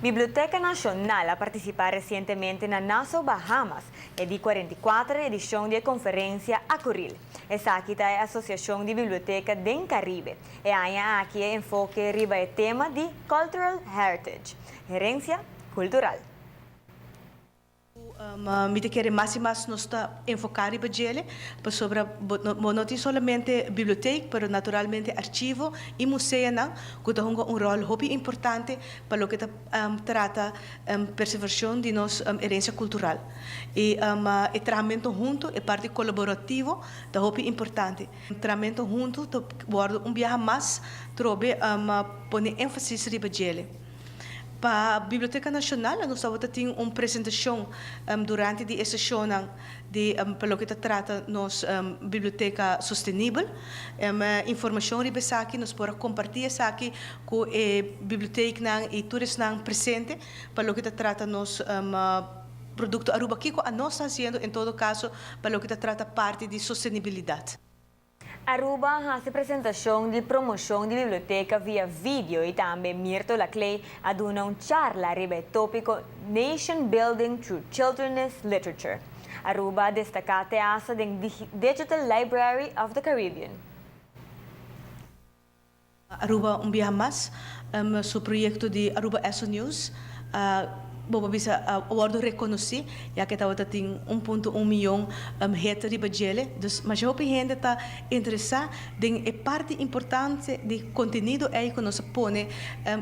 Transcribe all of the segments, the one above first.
Biblioteca Nacional ha participato recientemente en Nassau, Bahamas, e di 44 edición de conferencia a Curil. Esa aqui é a Associação de Biblioteca del Caribe. E há aqui enfoque riba o tema de Cultural Heritage, herência cultural. Mi querer mais e mais nós está enfocar riba dele sobre não somente biblioteca, mas naturalmente arquivo e museu não, que tem rol muito importante para o que trata preservação de nossa herência cultural. E o trabalho junto é parte colaborativo, é muito importante. O trabalho junto guarda viaje mais, trobe põe ênfase riba dele. Para a Biblioteca Nacional, nós temos uma apresentação durante a sessão de pelo que trata nos biblioteca sustentável. Informação riba aqui nós podemos compartilhar aqui com a biblioteca e turistas presente pelo que trata nos produto Aruba que a nós está fazendo em todo caso pelo que trata parte de sustentabilidade. Aruba hace apresentação de promoção de biblioteca via vídeo e também Mirto Laclay aduna charla riba o tópico Nation Building Through Children's Literature. Aruba destaca a teasa do Digital Library of the Caribbean. Aruba viaje mais, seu projeto de Aruba SO News, Boba bisa award reconheci, já que estava tem 1.1 milhão hectares riba dele, dus mas eu gente está interessada em a parte importante de conteúdo é que nós põe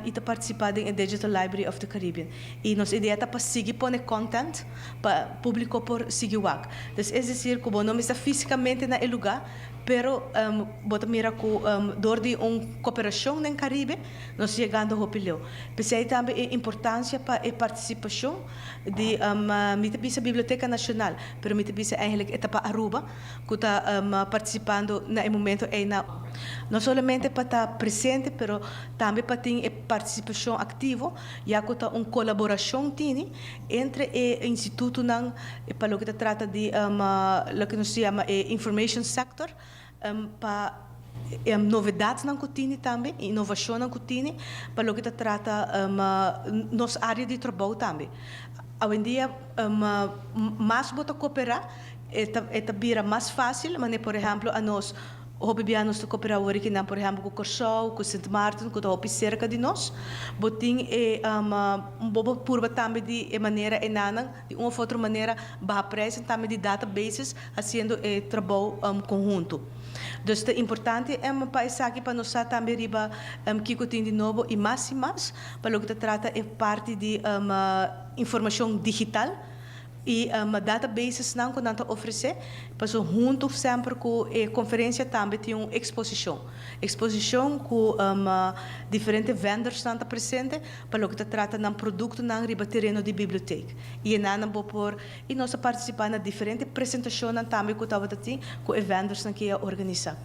e está participando em Digital Library of the Caribbean. E nossa ideia está para seguir põe content para público por seguir o dus é dizer que não está fisicamente na lugar, pero bota mira com dor de cooperação no Caribe, nós chegando ao Pileu. Pensei também a importância para a participação de a Biblioteca Nacional, pero mitibisa eigenlijk etapa Aruba, que está participando no momento não somente para estar presente, pero também para ter a participação ativa, já que está uma colaboração entre o instituto para o que trata de o que nós chama information sector, para novidades na cotina também, inovação na cotina, para o que trata nossa área de trabalho também. Hoje em dia, mais bota cooperar, vira mais fácil, mas por exemplo, a nós Hobibianos to cooperar que não, por exemplo, com o Corsol, com o St. Martin, que está cerca de nós, botim bobo purba também de maneira enana, de uma ou outra maneira, barra pressa também de databases, fazendo trabalho conjunto. Então, é importante para isso aqui para nós também riba que tem de novo e mais, para o que trata é parte de informação digital. E databases não que nós oferecer, mas junto sempre com a conferência também tem uma exposição com diferentes vendors estão presentes para o que trata de produto na riba terreno de biblioteca. E nós por e nós participar na diferentes apresentações também que estava com os vendors que organizar.